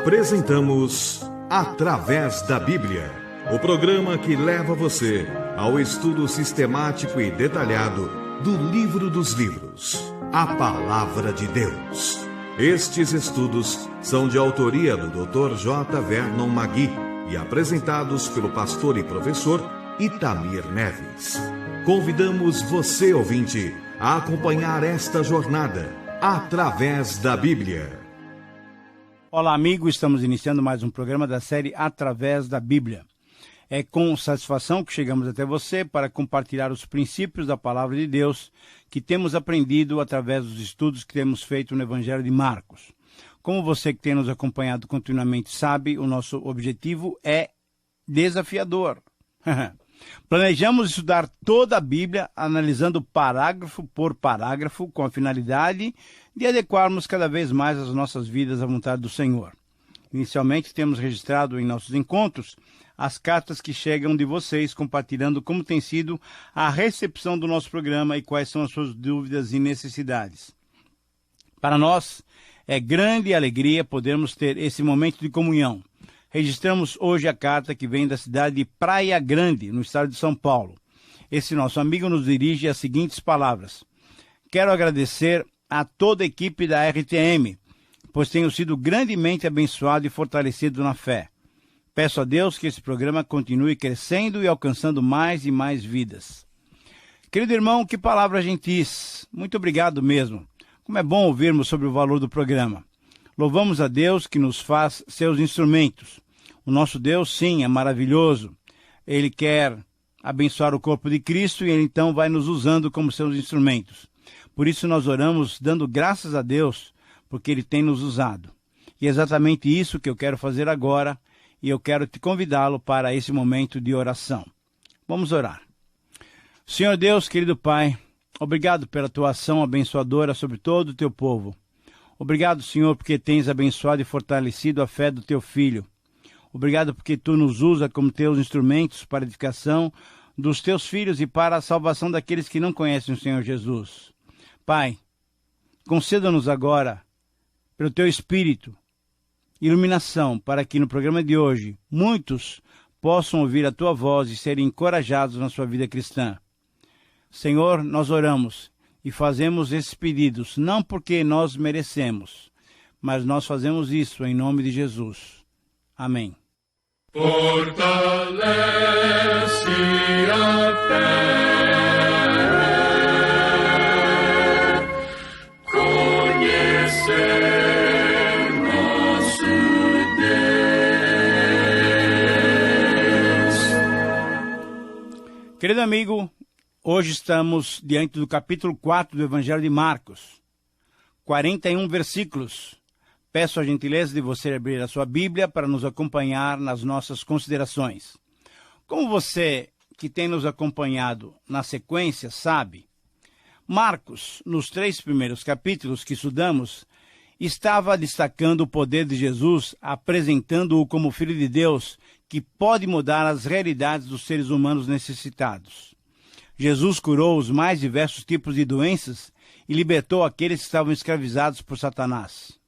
Apresentamos Através da Bíblia, o programa que leva você ao estudo sistemático e detalhado do livro dos livros, a Palavra de Deus. Estes estudos são de autoria do Dr. J. Vernon Magui e apresentados pelo pastor e professor Itamir Neves. Convidamos você, ouvinte, a acompanhar esta jornada através da Bíblia. Olá, amigo, estamos iniciando mais um programa da série Através da Bíblia. É com satisfação que chegamos até você para compartilhar os princípios da Palavra de Deus que temos aprendido através dos estudos que temos feito no Evangelho de Marcos. Como você que tem nos acompanhado continuamente sabe, o nosso objetivo é desafiador. Planejamos estudar toda a Bíblia, analisando parágrafo por parágrafo, com a finalidade de adequarmos cada vez mais as nossas vidas à vontade do Senhor. Inicialmente, temos registrado em nossos encontros as cartas que chegam de vocês, compartilhando como tem sido a recepção do nosso programa e quais são as suas dúvidas e necessidades. Para nós, é grande alegria podermos ter esse momento de comunhão. Registramos hoje a carta que vem da cidade de Praia Grande, no estado de São Paulo. Esse nosso amigo nos dirige as seguintes palavras: quero agradecer a toda a equipe da RTM, pois tenho sido grandemente abençoado e fortalecido na fé. Peço a Deus que esse programa continue crescendo e alcançando mais e mais vidas. Querido irmão, que palavra gentis. Muito obrigado mesmo. Como é bom ouvirmos sobre o valor do programa. Louvamos a Deus que nos faz seus instrumentos. O nosso Deus, sim, é maravilhoso. Ele quer abençoar o corpo de Cristo e Ele então vai nos usando como seus instrumentos. Por isso nós oramos dando graças a Deus, porque Ele tem nos usado. E é exatamente isso que eu quero fazer agora, e eu quero te convidá-lo para esse momento de oração. Vamos orar. Senhor Deus, querido Pai, obrigado pela tua ação abençoadora sobre todo o teu povo. Obrigado, Senhor, porque tens abençoado e fortalecido a fé do teu Filho. Obrigado porque tu nos usa como teus instrumentos para a edificação dos teus filhos e para a salvação daqueles que não conhecem o Senhor Jesus. Pai, conceda-nos agora, pelo teu Espírito, iluminação para que no programa de hoje muitos possam ouvir a tua voz e serem encorajados na sua vida cristã. Senhor, nós oramos e fazemos esses pedidos, não porque nós merecemos, mas nós fazemos isso em nome de Jesus. Amém. Fortalece a fé, conhecer nosso Deus. Querido amigo, hoje estamos diante do capítulo 4 do Evangelho de Marcos, 41 versículos. Peço a gentileza de você abrir a sua Bíblia para nos acompanhar nas nossas considerações. Como você que tem nos acompanhado na sequência sabe, Marcos, nos 3 primeiros capítulos que estudamos, estava destacando o poder de Jesus, apresentando-o como Filho de Deus, que pode mudar as realidades dos seres humanos necessitados. Jesus curou os mais diversos tipos de doenças e libertou aqueles que estavam escravizados por Satanás.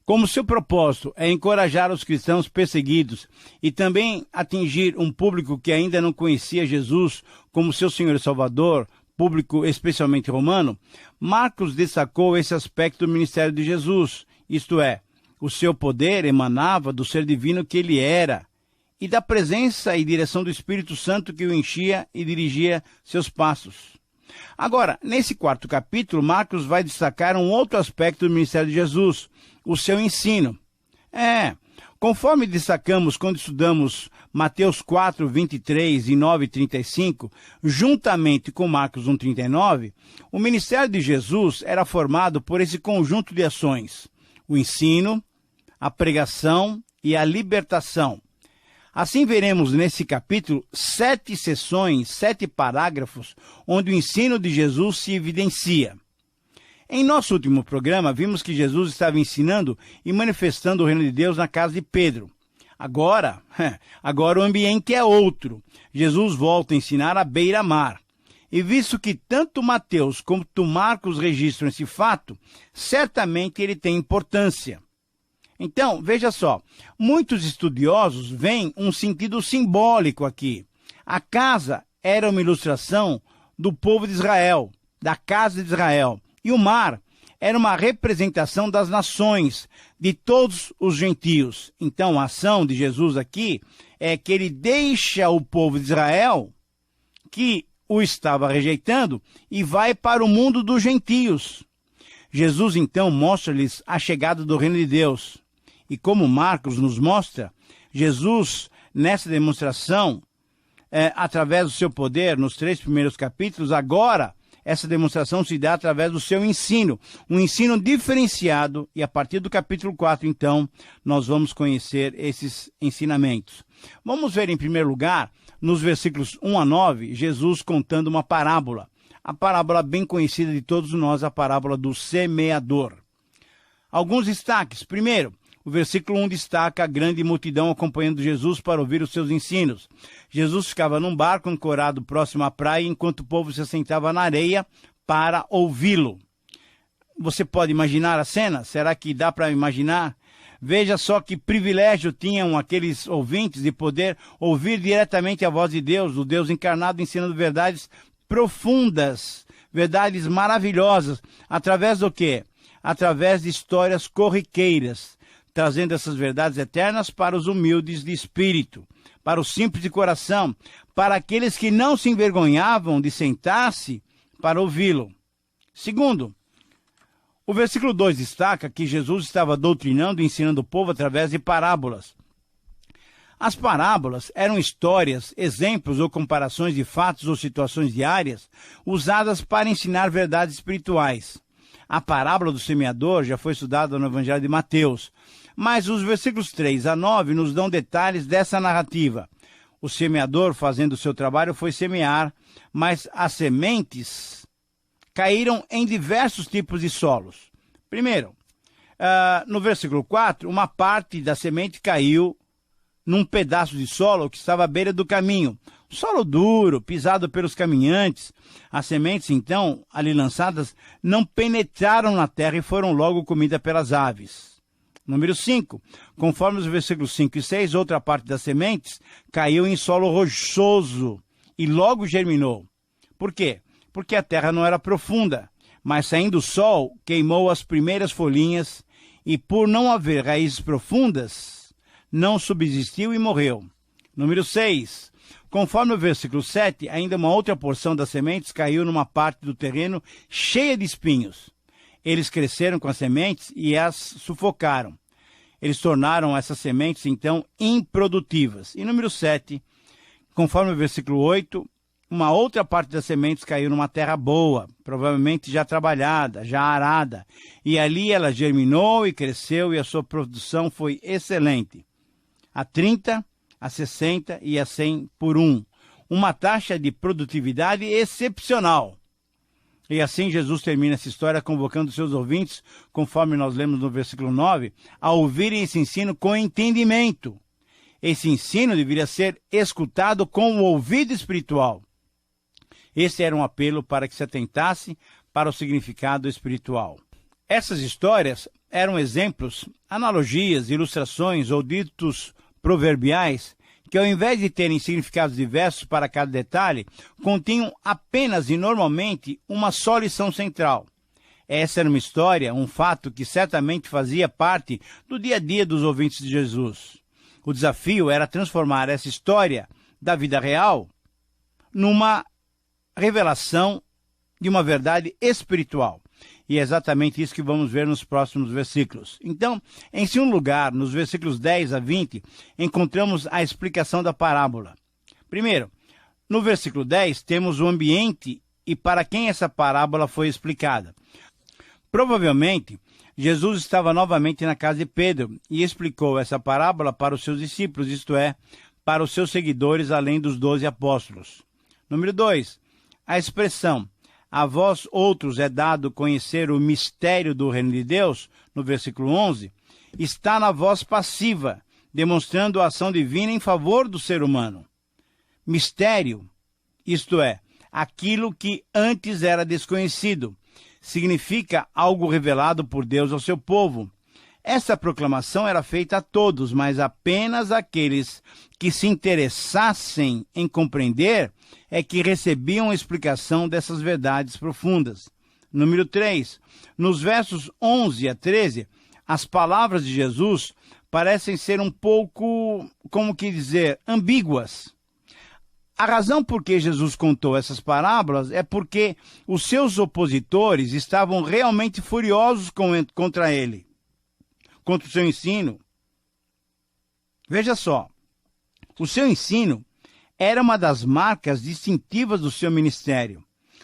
Como seu propósito é encorajar os cristãos perseguidos e também atingir um público que ainda não conhecia Jesus como seu Senhor e Salvador, público especialmente romano, Marcos destacou esse aspecto do ministério de Jesus, isto é, o seu poder emanava do ser divino que ele era e da presença e direção do Espírito Santo que o enchia e dirigia seus passos. Agora, nesse 4º capítulo, Marcos vai destacar um outro aspecto do ministério de Jesus, o seu ensino. Conforme destacamos quando estudamos Mateus 4, 23 e 9, 35, juntamente com Marcos 1, 39, o ministério de Jesus era formado por esse conjunto de ações: o ensino, a pregação e a libertação. Assim veremos nesse capítulo 7 seções, 7 parágrafos, onde o ensino de Jesus se evidencia. Em nosso último programa, vimos que Jesus estava ensinando e manifestando o reino de Deus na casa de Pedro. Agora o ambiente é outro. Jesus volta a ensinar à beira-mar. E visto que tanto Mateus quanto Marcos registram esse fato, certamente ele tem importância. Então, veja só, muitos estudiosos veem um sentido simbólico aqui. A casa era uma ilustração do povo de Israel, da casa de Israel, e o mar era uma representação das nações, de todos os gentios. Então, a ação de Jesus aqui é que ele deixa o povo de Israel, que o estava rejeitando, e vai para o mundo dos gentios. Jesus, então, mostra-lhes a chegada do reino de Deus. E como Marcos nos mostra, Jesus, nessa demonstração, através do seu poder, nos 3 primeiros capítulos, agora, essa demonstração se dá através do seu ensino, um ensino diferenciado, e a partir do capítulo 4, então, nós vamos conhecer esses ensinamentos. Vamos ver, em primeiro lugar, nos versículos 1 a 9, Jesus contando uma parábola. A parábola bem conhecida de todos nós, a parábola do semeador. Alguns destaques. Primeiro, o versículo 1 destaca a grande multidão acompanhando Jesus para ouvir os seus ensinos. Jesus ficava num barco ancorado próximo à praia, enquanto o povo se assentava na areia para ouvi-lo. Você pode imaginar a cena? Será que dá para imaginar? Veja só que privilégio tinham aqueles ouvintes de poder ouvir diretamente a voz de Deus, o Deus encarnado ensinando verdades profundas, verdades maravilhosas. Através do quê? Através de histórias corriqueiras, trazendo essas verdades eternas para os humildes de espírito, para os simples de coração, para aqueles que não se envergonhavam de sentar-se para ouvi-lo. Segundo, o versículo 2 destaca que Jesus estava doutrinando e ensinando o povo através de parábolas. As parábolas eram histórias, exemplos ou comparações de fatos ou situações diárias usadas para ensinar verdades espirituais. A parábola do semeador já foi estudada no Evangelho de Mateus, mas os versículos 3 a 9 nos dão detalhes dessa narrativa. O semeador, fazendo o seu trabalho, foi semear, mas as sementes caíram em diversos tipos de solos. Primeiro, no versículo 4, uma parte da semente caiu num pedaço de solo que estava à beira do caminho. Solo duro, pisado pelos caminhantes. As sementes, então, ali lançadas, não penetraram na terra e foram logo comidas pelas aves. Número 5. Conforme os versículos 5 e 6, outra parte das sementes caiu em solo rochoso e logo germinou. Por quê? Porque a terra não era profunda, mas saindo o sol, queimou as primeiras folhinhas e, por não haver raízes profundas, não subsistiu e morreu. Número 6. Conforme o versículo 7, ainda uma outra porção das sementes caiu numa parte do terreno cheia de espinhos. Eles cresceram com as sementes e as sufocaram. Eles tornaram essas sementes, então, improdutivas. E número 7, conforme o versículo 8, uma outra parte das sementes caiu numa terra boa, provavelmente já trabalhada, já arada. E ali ela germinou e cresceu e a sua produção foi excelente. A 30, a 60 e a 100 por 1. Uma taxa de produtividade excepcional. E assim Jesus termina essa história convocando seus ouvintes, conforme nós lemos no versículo 9, a ouvirem esse ensino com entendimento. Esse ensino deveria ser escutado com o ouvido espiritual. Esse era um apelo para que se atentasse para o significado espiritual. Essas histórias eram exemplos, analogias, ilustrações ou ditos proverbiais que, ao invés de terem significados diversos para cada detalhe, continham apenas e normalmente uma só lição central. Essa era uma história, um fato que certamente fazia parte do dia a dia dos ouvintes de Jesus. O desafio era transformar essa história da vida real numa revelação de uma verdade espiritual. E é exatamente isso que vamos ver nos próximos versículos. Então, em segundo lugar, nos versículos 10 a 20, encontramos a explicação da parábola. Primeiro, no versículo 10, temos o ambiente e para quem essa parábola foi explicada. Provavelmente, Jesus estava novamente na casa de Pedro e explicou essa parábola para os seus discípulos, isto é, para os seus seguidores, além dos 12 apóstolos. Número 2, a expressão "a vós outros é dado conhecer o mistério do reino de Deus", no versículo 11, está na voz passiva, demonstrando a ação divina em favor do ser humano. Mistério, isto é, aquilo que antes era desconhecido, significa algo revelado por Deus ao seu povo. Essa proclamação era feita a todos, mas apenas aqueles que se interessassem em compreender é que recebiam a explicação dessas verdades profundas. Número 3. Nos versos 11 a 13, as palavras de Jesus parecem ser um pouco, como que dizer, ambíguas. A razão por que Jesus contou essas parábolas é porque os seus opositores estavam realmente furiosos contra ele, contra o seu ensino. Veja só, o seu ensino era uma das marcas distintivas do seu ministério.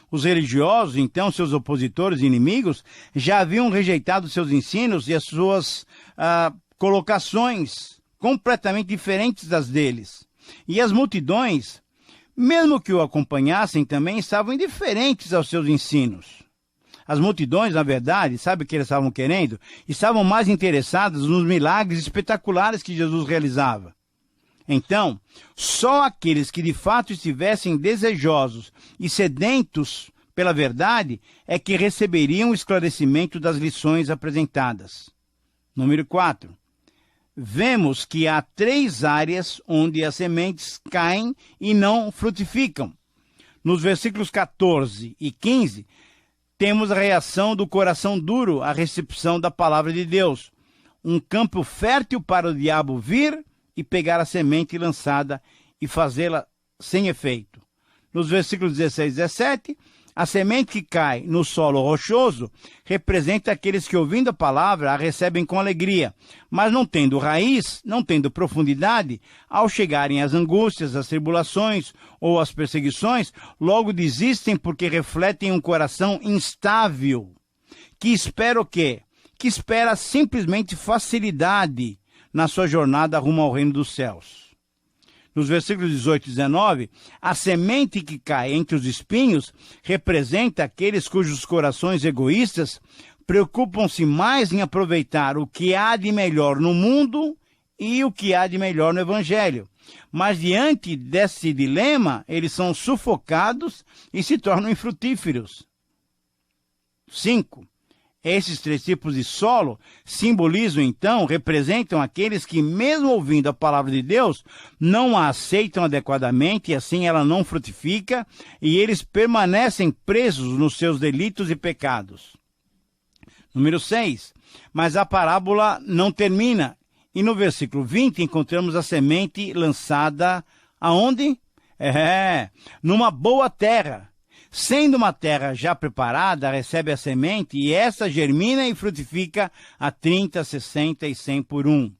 Os religiosos, então, seus opositores e inimigos, já haviam rejeitado seus ensinos e as suas colocações completamente diferentes das deles. E as multidões, mesmo que o acompanhassem, também estavam indiferentes aos seus ensinos. As multidões, na verdade, sabe o que eles estavam querendo? Estavam mais interessadas nos milagres espetaculares que Jesus realizava. Então, só aqueles que de fato estivessem desejosos e sedentos pela verdade é que receberiam o esclarecimento das lições apresentadas. Número 4. Vemos que há 3 áreas onde as sementes caem e não frutificam. Nos versículos 14 e 15, temos a reação do coração duro à recepção da palavra de Deus. Um campo fértil para o diabo vir e pegar a semente lançada e fazê-la sem efeito. Nos versículos 16 e 17, a semente que cai no solo rochoso representa aqueles que, ouvindo a palavra, a recebem com alegria, mas não tendo raiz, não tendo profundidade, ao chegarem às angústias, às tribulações ou às perseguições, logo desistem porque refletem um coração instável, que espera o quê? Que espera simplesmente facilidade na sua jornada rumo ao reino dos céus. Nos versículos 18 e 19, a semente que cai entre os espinhos representa aqueles cujos corações egoístas preocupam-se mais em aproveitar o que há de melhor no mundo e o que há de melhor no Evangelho. Mas diante desse dilema, eles são sufocados e se tornam infrutíferos. 5. Esses 3 tipos de solo simbolizam, então, representam aqueles que, mesmo ouvindo a palavra de Deus, não a aceitam adequadamente e assim ela não frutifica e eles permanecem presos nos seus delitos e pecados. Número 6. Mas a parábola não termina e no versículo 20 encontramos a semente lançada aonde? Numa boa terra. Sendo uma terra já preparada, recebe a semente e essa germina e frutifica a 30, 60 e 100 por 1.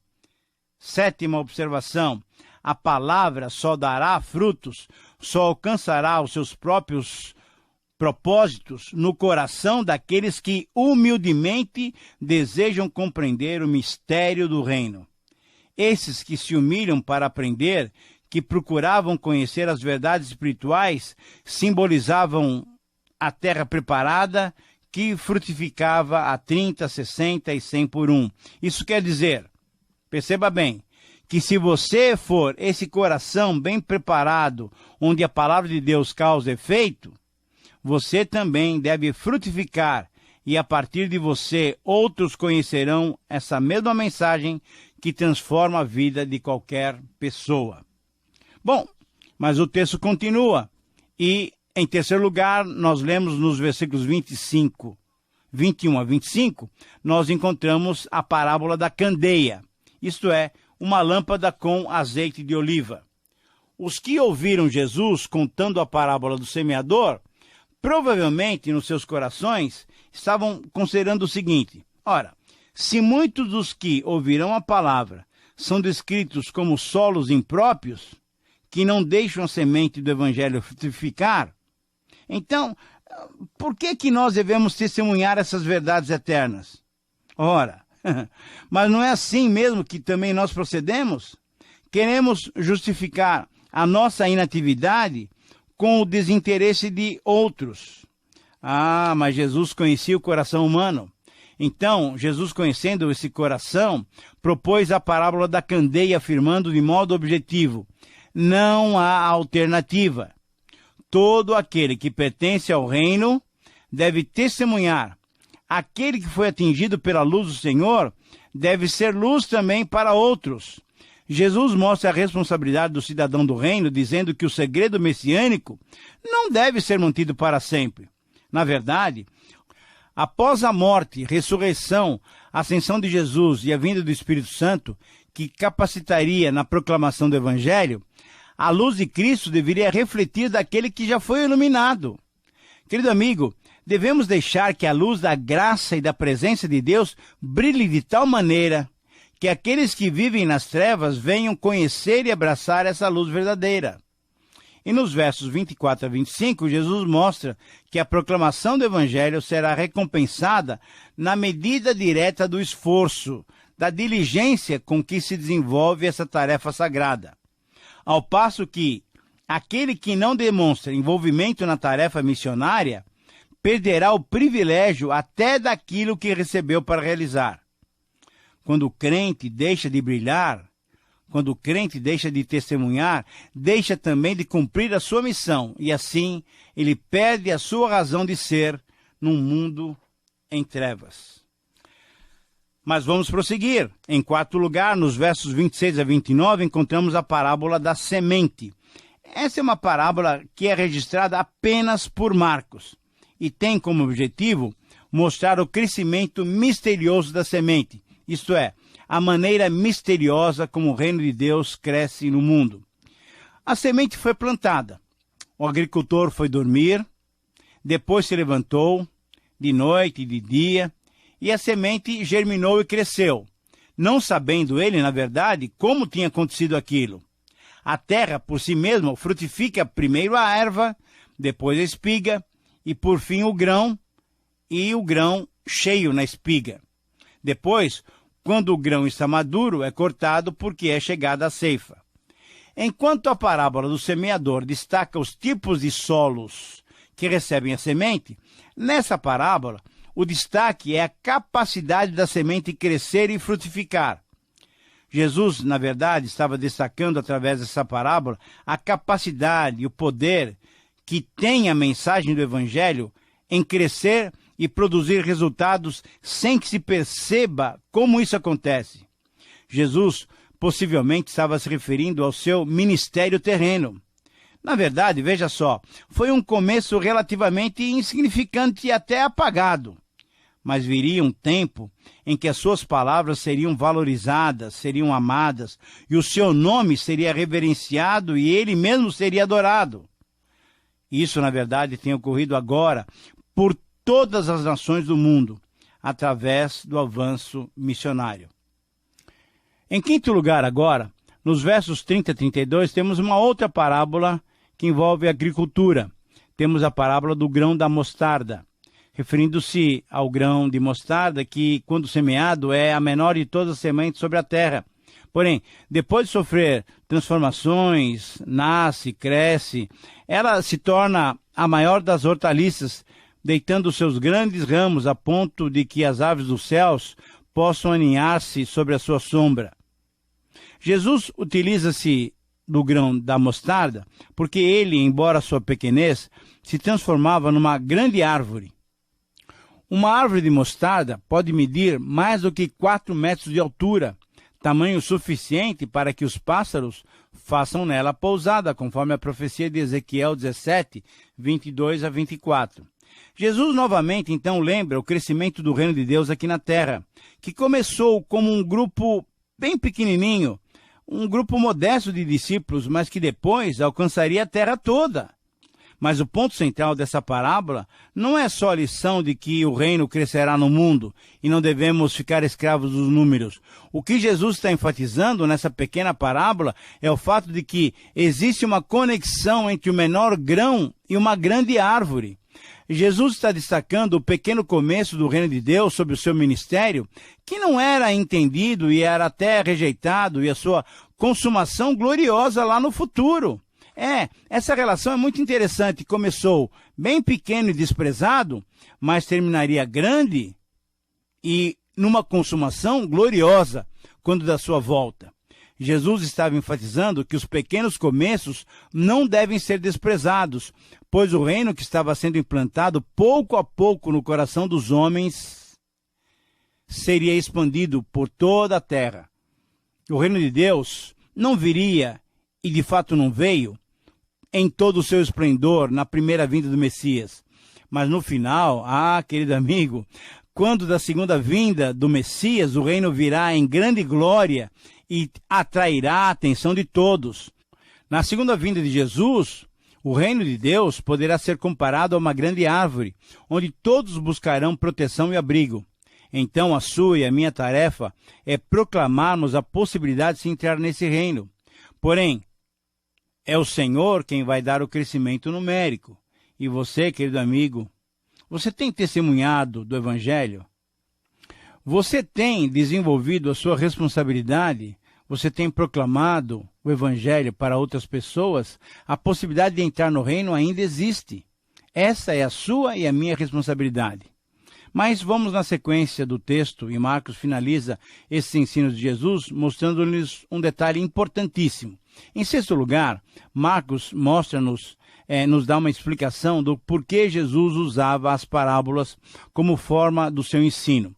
7ª observação, a palavra só dará frutos, só alcançará os seus próprios propósitos no coração daqueles que humildemente desejam compreender o mistério do reino. Esses que se humilham para aprender, que procuravam conhecer as verdades espirituais, simbolizavam a terra preparada que frutificava a 30, 60 e 100 por 1. Isso quer dizer, perceba bem, que se você for esse coração bem preparado, onde a palavra de Deus causa efeito, você também deve frutificar e a partir de você outros conhecerão essa mesma mensagem que transforma a vida de qualquer pessoa. Bom, mas o texto continua. E, em terceiro lugar, nós lemos nos versículos 21 a 25, nós encontramos a parábola da candeia. Isto é, uma lâmpada com azeite de oliva. Os que ouviram Jesus contando a parábola do semeador, provavelmente nos seus corações, estavam considerando o seguinte: ora, se muitos dos que ouvirão a palavra são descritos como solos impróprios, que não deixam a semente do evangelho frutificar, então, por que nós devemos testemunhar essas verdades eternas? Ora, mas não é assim mesmo que também nós procedemos? Queremos justificar a nossa inatividade com o desinteresse de outros. Ah, mas Jesus conhecia o coração humano. Então, Jesus, conhecendo esse coração, propôs a parábola da candeia, afirmando de modo objetivo: não há alternativa. Todo aquele que pertence ao reino deve testemunhar aquele que foi atingido pela luz do Senhor deve ser luz também para outros. Jesus mostra a responsabilidade do cidadão do reino, dizendo que o segredo messiânico não deve ser mantido para sempre. Na verdade, após a morte, ressurreição, ascensão de Jesus e a vinda do Espírito Santo, que capacitaria na proclamação do Evangelho, a luz de Cristo deveria refletir daquele que já foi iluminado. Querido amigo, devemos deixar que a luz da graça e da presença de Deus brilhe de tal maneira que aqueles que vivem nas trevas venham conhecer e abraçar essa luz verdadeira. E nos versos 24 a 25, Jesus mostra que a proclamação do Evangelho será recompensada na medida direta do esforço, da diligência com que se desenvolve essa tarefa sagrada. Ao passo que aquele que não demonstra envolvimento na tarefa missionária perderá o privilégio até daquilo que recebeu para realizar. Quando o crente deixa de brilhar, quando o crente deixa de testemunhar, deixa também de cumprir a sua missão, e assim ele perde a sua razão de ser num mundo em trevas. Mas vamos prosseguir. Em quarto lugar, nos versos 26 a 29, encontramos a parábola da semente. Essa é uma parábola que é registrada apenas por Marcos e tem como objetivo mostrar o crescimento misterioso da semente, isto é, a maneira misteriosa como o reino de Deus cresce no mundo. A semente foi plantada, o agricultor foi dormir, depois se levantou, de noite e de dia, e a semente germinou e cresceu, não sabendo ele, na verdade, como tinha acontecido aquilo. A terra, por si mesma, frutifica primeiro a erva, depois a espiga, e por fim o grão, e o grão cheio na espiga. Depois, quando o grão está maduro, é cortado porque é chegada a ceifa. Enquanto a parábola do semeador destaca os tipos de solos que recebem a semente, nessa parábola, o destaque é a capacidade da semente crescer e frutificar. Jesus, na verdade, estava destacando através dessa parábola a capacidade e o poder que tem a mensagem do Evangelho em crescer e produzir resultados sem que se perceba como isso acontece. Jesus possivelmente estava se referindo ao seu ministério terreno. Na verdade, veja só, foi um começo relativamente insignificante e até apagado. Mas viria um tempo em que as suas palavras seriam valorizadas, seriam amadas, e o seu nome seria reverenciado e ele mesmo seria adorado. Isso, na verdade, tem ocorrido agora por todas as nações do mundo, através do avanço missionário. Em quinto lugar, agora, nos versos 30 a 32, temos uma outra parábola que envolve a agricultura. Temos a parábola do grão da mostarda, referindo-se ao grão de mostarda que, quando semeado, é a menor de todas as sementes sobre a terra. Porém, depois de sofrer transformações, nasce, cresce, ela se torna a maior das hortaliças, deitando seus grandes ramos a ponto de que as aves dos céus possam aninhar-se sobre a sua sombra. Jesus utiliza-se do grão da mostarda porque ele, embora sua pequenez, se transformava numa grande árvore. Uma árvore de mostarda pode medir mais do que 4 metros de altura, tamanho suficiente para que os pássaros façam nela pousada, conforme a profecia de Ezequiel 17, 22 a 24. Jesus novamente, então, lembra o crescimento do reino de Deus aqui na terra, que começou como um grupo bem pequenininho, um grupo modesto de discípulos, mas que depois alcançaria a terra toda. Mas o ponto central dessa parábola não é só a lição de que o reino crescerá no mundo e não devemos ficar escravos dos números. O que Jesus está enfatizando nessa pequena parábola é o fato de que existe uma conexão entre o menor grão e uma grande árvore. Jesus está destacando o pequeno começo do reino de Deus sob o seu ministério, que não era entendido e era até rejeitado, e a sua consumação gloriosa lá no futuro. Essa relação é muito interessante. Começou bem pequeno e desprezado, mas terminaria grande e numa consumação gloriosa quando da sua volta. Jesus estava enfatizando que os pequenos começos não devem ser desprezados, pois o reino que estava sendo implantado pouco a pouco no coração dos homens seria expandido por toda a terra. O reino de Deus não viria, e de fato não veio, em todo o seu esplendor na primeira vinda do Messias. Mas no final, querido amigo, quando da segunda vinda do Messias, o reino virá em grande glória e atrairá a atenção de todos. Na segunda vinda de Jesus, o reino de Deus poderá ser comparado a uma grande árvore, onde todos buscarão proteção e abrigo. Então a sua e a minha tarefa é proclamarmos a possibilidade de se entrar nesse reino. Porém, é o Senhor quem vai dar o crescimento numérico. E você, querido amigo, você tem testemunhado do Evangelho? Você tem desenvolvido a sua responsabilidade? Você tem proclamado o Evangelho para outras pessoas? A possibilidade de entrar no reino ainda existe. Essa é a sua e a minha responsabilidade. Mas vamos na sequência do texto, e Marcos finaliza esses ensinos de Jesus, mostrando-nos um detalhe importantíssimo. Em sexto lugar, Marcos mostra-nos, nos dá uma explicação do porquê Jesus usava as parábolas como forma do seu ensino.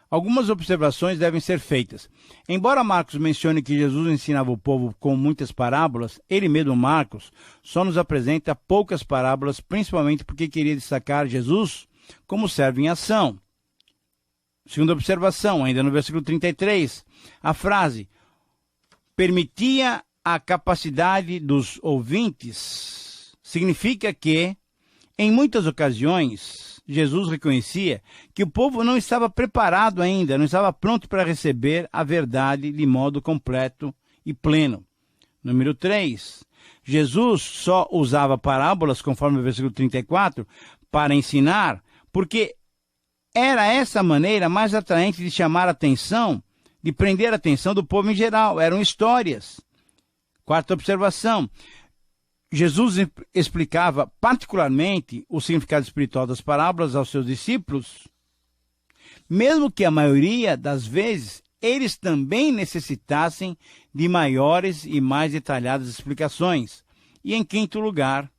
Algumas observações devem ser feitas. Embora Marcos mencione que Jesus ensinava o povo com muitas parábolas, ele mesmo, Marcos, só nos apresenta poucas parábolas, principalmente porque queria destacar Jesus como servo em ação. Segunda observação, ainda no versículo 33, a frase permitia a capacidade dos ouvintes significa que, em muitas ocasiões, Jesus reconhecia que o povo não estava preparado ainda, não estava pronto para receber a verdade de modo completo e pleno. Número 3, Jesus só usava parábolas, conforme o versículo 34, para ensinar, porque era essa a maneira mais atraente de chamar a atenção, de prender a atenção do povo em geral. Eram histórias. Quarta observação, Jesus explicava particularmente o significado espiritual das parábolas aos seus discípulos, mesmo que a maioria das vezes eles também necessitassem de maiores e mais detalhadas explicações. E em quinto lugar,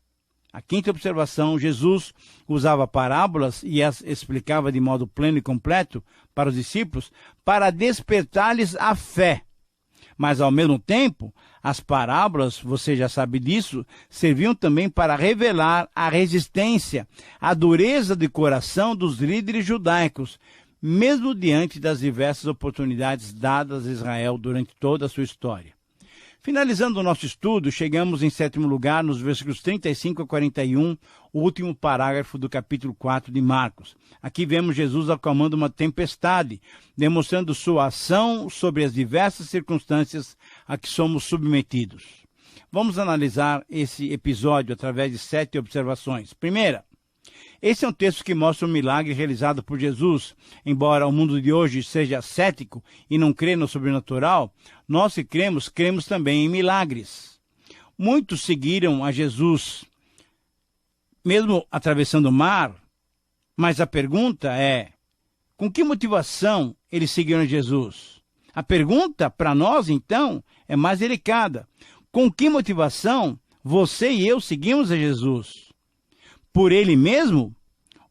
a quinta observação, Jesus usava parábolas e as explicava de modo pleno e completo para os discípulos para despertar-lhes a fé. Mas, ao mesmo tempo, as parábolas, você já sabe disso, serviam também para revelar a resistência, a dureza de coração dos líderes judaicos, mesmo diante das diversas oportunidades dadas a Israel durante toda a sua história. Finalizando o nosso estudo, chegamos em sétimo lugar nos versículos 35 a 41, o último parágrafo do capítulo 4 de Marcos. Aqui vemos Jesus acalmando uma tempestade, demonstrando sua ação sobre as diversas circunstâncias a que somos submetidos. Vamos analisar esse episódio através de 7 observações. Primeira, esse é um texto que mostra um milagre realizado por Jesus. Embora o mundo de hoje seja cético e não crê no sobrenatural, nós que cremos também em milagres. Muitos seguiram a Jesus, mesmo atravessando o mar, mas a pergunta é, com que motivação eles seguiram a Jesus? A pergunta para nós, então, é mais delicada. Com que motivação você e eu seguimos a Jesus? Por ele mesmo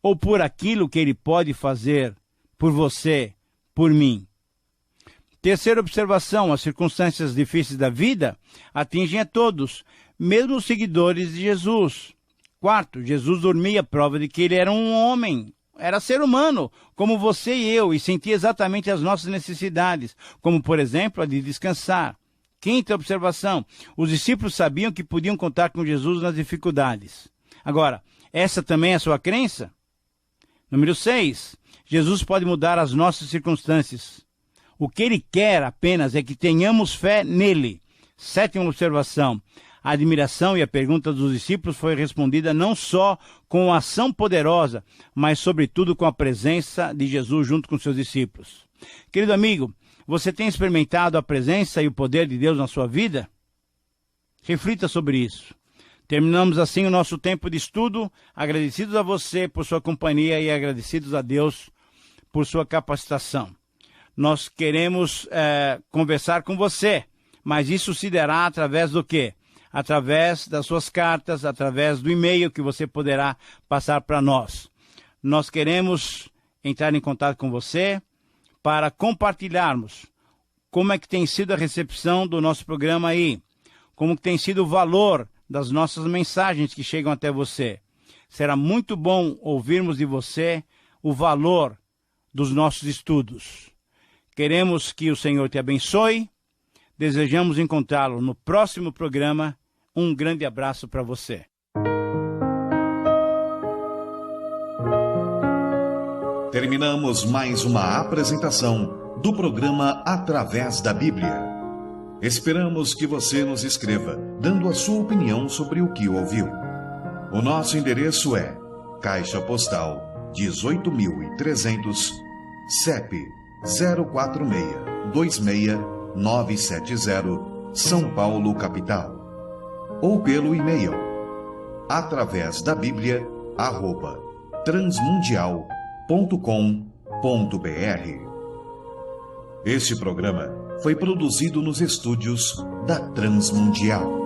ou por aquilo que ele pode fazer por você, por mim? Terceira observação, as circunstâncias difíceis da vida atingem a todos, mesmo os seguidores de Jesus. Quarto, Jesus dormia, prova de que ele era um homem, era ser humano, como você e eu, e sentia exatamente as nossas necessidades, como, por exemplo, a de descansar. Quinta observação, os discípulos sabiam que podiam contar com Jesus nas dificuldades. Agora, essa também é a sua crença? Número 6. Jesus pode mudar as nossas circunstâncias. O que ele quer apenas é que tenhamos fé nele. Sétima observação. A admiração e a pergunta dos discípulos foi respondida não só com a ação poderosa, mas sobretudo com a presença de Jesus junto com seus discípulos. Querido amigo, você tem experimentado a presença e o poder de Deus na sua vida? Reflita sobre isso. Terminamos assim o nosso tempo de estudo, agradecidos a você por sua companhia e agradecidos a Deus por sua capacitação. Nós queremos conversar com você. Mas isso se dará através do quê? Através das suas cartas, através do e-mail que você poderá passar para nós. Nós queremos entrar em contato com você para compartilharmos como é que tem sido a recepção do nosso programa aí, como que tem sido o valor das nossas mensagens que chegam até você. Será muito bom ouvirmos de você o valor dos nossos estudos. Queremos que o Senhor te abençoe. Desejamos encontrá-lo no próximo programa. Um grande abraço para você. Terminamos mais uma apresentação do programa Através da Bíblia. Esperamos que você nos escreva, dando a sua opinião sobre o que ouviu. O nosso endereço é Caixa Postal 18.300, CEP 046-26970, São Paulo, capital. Ou pelo e-mail atravesdabiblia@transmundial.com.br. Este programa foi produzido nos estúdios da Transmundial.